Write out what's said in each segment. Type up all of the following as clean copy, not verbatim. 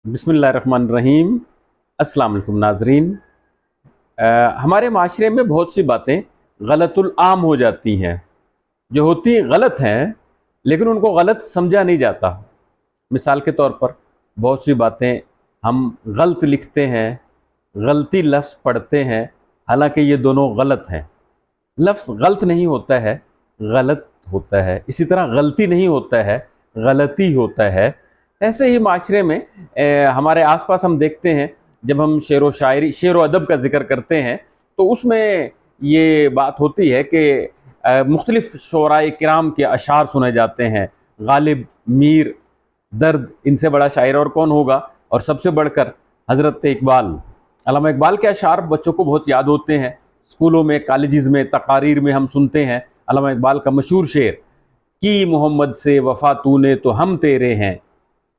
बिस्मिल्लाहिर्रहमानिर्रहीम। अस्सलाम वालेकुम नाज़रीन। हमारे माशरे में बहुत सी बातें गलतुल आम हो जाती हैं, जो होती गलत हैं लेकिन उनको गलत समझा नहीं जाता। मिसाल के तौर पर बहुत सी बातें हम गलत लिखते हैं, गलती लफ्ज़ पढ़ते हैं, हालांकि ये दोनों गलत हैं। लफ्ज़ गलत नहीं होता है, गलत होता है। इसी तरह गलती नहीं होता है, गलती होता है। ऐसे ही माशरे में हमारे आसपास हम देखते हैं, जब हम शेर व शायरी शेर व अदब का ज़िक्र करते हैं तो उसमें ये बात होती है कि मुख्तलिफ़ शुअराए किराम के अशार सुने जाते हैं। गालिब, मीर, दर्द, इनसे बड़ा शायर और कौन होगा। और सबसे बढ़कर हज़रत इकबाल, अल्लामा इकबाल के अशार बच्चों को बहुत याद होते हैं। स्कूलों में, कॉलेजेस में, तकारीर में हम सुनते हैं अल्लामा इकबाल का मशहूर शेर, की मोहम्मद से वफ़ा तूने तो हम तेरे हैं,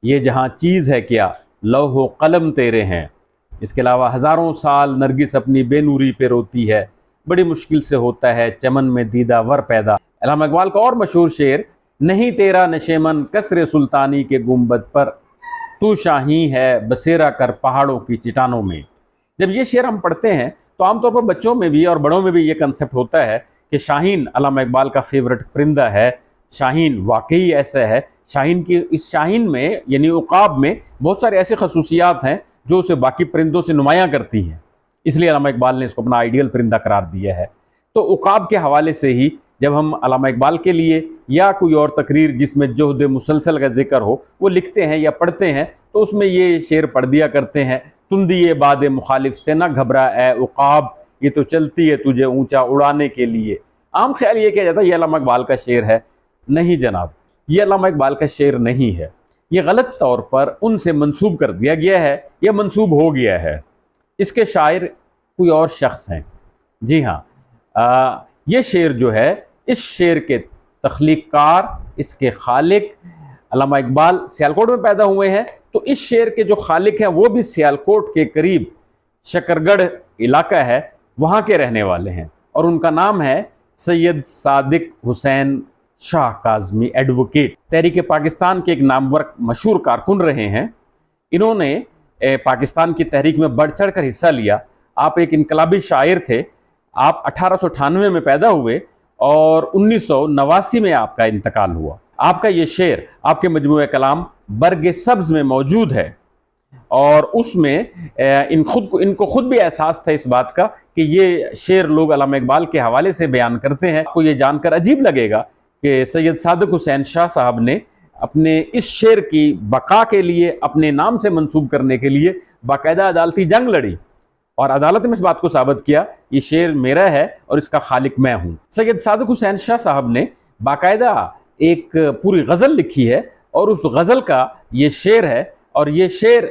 ये जहाँ चीज़ है क्या लौह कलम तेरे हैं। इसके अलावा हज़ारों साल नरगिस अपनी बेनूरी पे रोती है, बड़ी मुश्किल से होता है चमन में दीदा वर पैदा। अल्लामा इकबाल का और मशहूर शेर, नहीं तेरा नशेमन कसरे सुल्तानी के गुंबद पर, तू शाही है बसेरा कर पहाड़ों की चट्टानों में। जब ये शेर हम पढ़ते हैं तो आमतौर पर बच्चों में भी और बड़ों में भी ये कंसेप्ट होता है कि शाहीन अल्लामा इकबाल का फेवरेट परिंदा है। शाहीन वाकई ऐसा है। शाहीन की इस शाहीन में यानी उकाब में बहुत सारे ऐसे खसूसियात हैं जो उसे बाकी परिंदों से नुमायाँ करती हैं, इसलिए अल्लामा इकबाल ने इसको अपना आइडियल परिंदा करार दिया है। तो उकाब के हवाले से ही जब हम अल्लामा इकबाल के लिए या कोई और तकरीर जिसमें जोहद मुसलसल का जिक्र हो वो लिखते हैं या पढ़ते हैं तो उसमें ये शेर पढ़ दिया करते हैं, तुम दिए बाद मुखालिफ से न घबरा ए उकाब, ये तो चलती है तुझे ऊंचा उड़ाने के लिए। आम ख्याल ये किया जाता है ये अल्लामा इकबाल का शेर है। नहीं जनाब, ये अल्लामा इकबाल का शेर नहीं है। ये गलत तौर पर उनसे मंसूब कर दिया गया है या मंसूब हो गया है। इसके शायर कोई और शख्स हैं। जी हाँ, ये शेर जो है, इस शेर के तख्लीक़कार, इसके खालिक अल्लामा इकबाल सियालकोट में पैदा हुए हैं, तो इस शेर के जो खालिक हैं वो भी सियालकोट के करीब शकरगढ़ इलाका है, वहाँ के रहने वाले हैं और उनका नाम है सैयद सादिक हुसैन शाह काज़मी एडवोकेट। तहरीक पाकिस्तान के एक नामवर मशहूर कारकुन रहे हैं। इन्होंने पाकिस्तान की तहरीक में बढ़ चढ़ कर हिस्सा लिया। आप एक इनकलाबी शायर थे। आप 1898 में पैदा हुए और 1989 में आपका इंतकाल हुआ। आपका ये शेर आपके मजमूए कलाम बरगे सब्ज में मौजूद है और उसमें इनको खुद भी एहसास था इस बात का कि ये शेर लोग अल्लामा इकबाल के हवाले से बयान करते हैं। आपको ये जानकर अजीब लगेगा कि सैयद सादिक हुसैन शाह साहब ने अपने इस शेर की बका के लिए, अपने नाम से मंसूब करने के लिए बाकायदा अदालती जंग लड़ी और अदालत में इस बात को साबित किया ये शेर मेरा है और इसका खालिक मैं हूं। सैयद सादिक हुसैन शाह साहब ने बाकायदा एक पूरी गज़ल लिखी है और उस गज़ल का ये शेर है। और ये शेर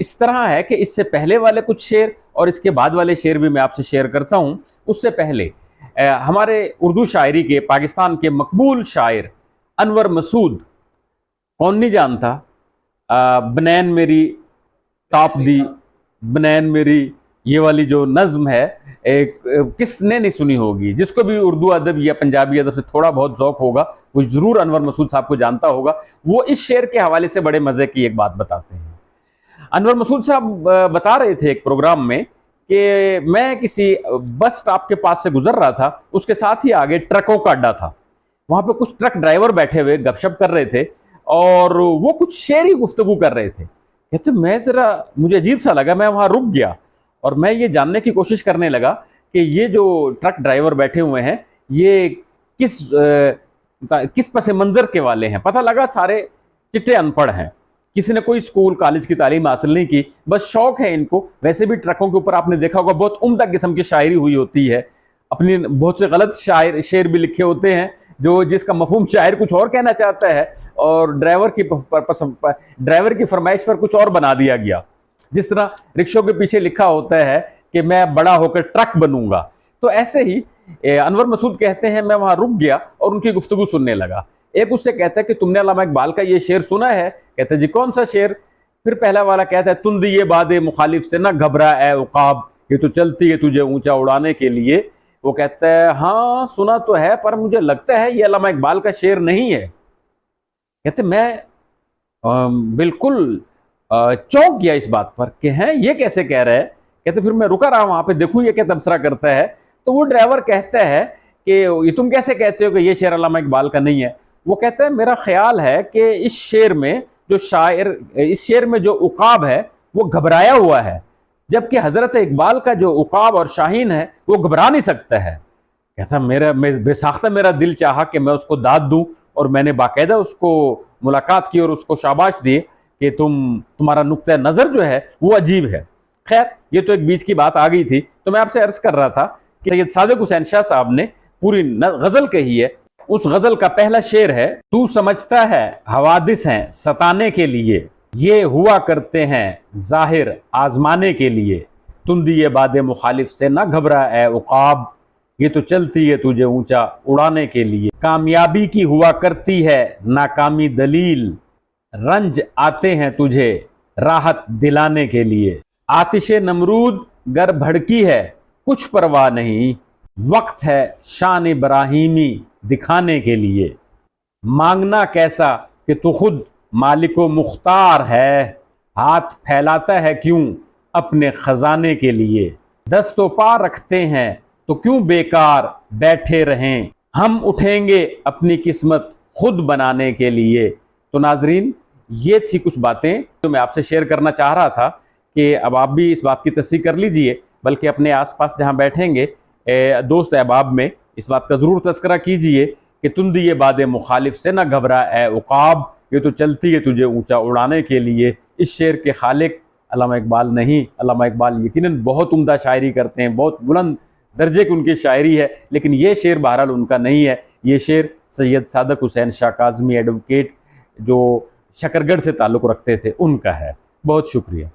इस तरह है कि इससे पहले वाले कुछ शेर और इसके बाद वाले शेर भी मैं आपसे शेयर करता हूं। उससे पहले हमारे उर्दू शायरी के पाकिस्तान के मकबूल शायर अनवर मसूद, कौन नहीं जानता, बनैन मेरी टॉप दी, बनैन मेरी, ये वाली जो नज्म है किसने नहीं सुनी होगी। जिसको भी उर्दू अदब या पंजाबी अदब से थोड़ा बहुत ज़ौक़ होगा वो ज़रूर अनवर मसूद साहब को जानता होगा। वो इस शेर के हवाले से बड़े मज़े की एक बात बताते हैं। अनवर मसूद साहब बता रहे थे एक प्रोग्राम में कि मैं किसी बस स्टॉप के पास से गुजर रहा था, उसके साथ ही आगे ट्रकों का अड्डा था। वहाँ पे कुछ ट्रक ड्राइवर बैठे हुए गपशप कर रहे थे और वो कुछ शेरी गुफ्तगू कर रहे थे। कहते मुझे अजीब सा लगा, मैं वहाँ रुक गया और मैं ये जानने की कोशिश करने लगा कि ये जो ट्रक ड्राइवर बैठे हुए हैं ये किस पस मंज़र के वाले हैं। पता लगा सारे चिट्टे अनपढ़ हैं, किसी ने कोई स्कूल कॉलेज की तालीम हासिल नहीं की, बस शौक है इनको। वैसे भी ट्रकों के ऊपर आपने देखा होगा बहुत उम्दा किस्म की शायरी हुई होती है, अपनी बहुत से गलत शेर भी लिखे होते हैं जो जिसका मफहूम शायर कुछ और कहना चाहता है और ड्राइवर की फरमाइश पर कुछ और बना दिया गया। जिस तरह रिक्शों के पीछे लिखा होता है कि मैं बड़ा होकर ट्रक बनूंगा, तो ऐसे ही अनवर मसूद कहते हैं मैं वहां रुक गया और उनकी गुफ्तगू सुनने लगा। एक उससे कहता है कि तुमने अल्लामा इकबाल का ये शेर सुना है? कहते जी कौन सा शेर? फिर पहला वाला कहता है तुम दिए बादे मुखालिफ से ना घबरा ए उकाब, ये तो चलती है तुझे ऊंचा उड़ाने के लिए। वो कहता है हाँ सुना तो है पर मुझे लगता है ये अल्लामा इकबाल का शेर नहीं है। कहते मैं बिल्कुल चौंक गया इस बात पर कि हैं ये कैसे कह रहा है। कहते फिर मैं रुका रहा वहां पे, देखूं ये क्या तबसरा करता है। तो वो ड्राइवर कहता है कि ये तुम कैसे कहते हो कि ये शेर अल्लामा इकबाल का नहीं है। वो कहता है मेरा ख्याल है कि इस शेर में जो शायर, इस शेर में जो उकाब है वो घबराया हुआ है, जबकि हजरत इकबाल का जो उकाब और शाहीन है वो घबरा नहीं सकता है। कहता मैं बेसाख्ता मेरा दिल चाहा कि मैं उसको दाद दूं, और मैंने बाकायदा उसको मुलाकात की और उसको शाबाश दी कि तुम्हारा नुक्ता नज़र जो है वो अजीब है। खैर ये तो एक बीच की बात आ गई थी। तो मैं आपसे अर्ज कर रहा था कि सैयद सादिक हुसैन शाह साहब ने पूरी गजल कही है। उस गजल का पहला शेर है, तू समझता है हवादिस हैं सताने के लिए, ये हुआ करते हैं जाहिर आजमाने के लिए, तुंदी ये बादे मुखालिफ से ना घबरा ए उकाब, ये तो चलती है तुझे ऊंचा उड़ाने के लिए, कामयाबी की हुआ करती है नाकामी दलील, रंज आते हैं तुझे राहत दिलाने के लिए, आतिशे नमरूद गर भड़की है कुछ परवाह नहीं, वक्त है शान इब्राहीमी दिखाने के लिए, मांगना कैसा कि तू खुद मालिको मुख्तार है, हाथ फैलाता है क्यों अपने खजाने के लिए, दस्तो पा रखते हैं तो क्यों बेकार बैठे रहें, हम उठेंगे अपनी किस्मत खुद बनाने के लिए। तो नाजरीन ये थी कुछ बातें जो मैं आपसे शेयर करना चाह रहा था कि अब आप भी इस बात की तस्दीक कर लीजिए, बल्कि अपने आसपास जहां बैठेंगे दोस्त अहबाब में इस बात का ज़रूर तज़किरा कीजिए कि तुंदी ये बादे मुखालिफ से ना घबरा ए उकाब, ये तो चलती है तुझे ऊंचा उड़ाने के लिए। इस शेर के खालिक अल्लामा इकबाल नहीं। अल्लामा इकबाल यकीनन बहुत उम्दा शायरी करते हैं, बहुत बुलंद दर्जे की उनकी शायरी है, लेकिन ये शेर बहरहाल उनका नहीं है। ये शेर सैयद सादिक हुसैन शाह काज़मी एडवोकेट जो शकरगढ़ से ताल्लुक़ रखते थे उनका है। बहुत शुक्रिया।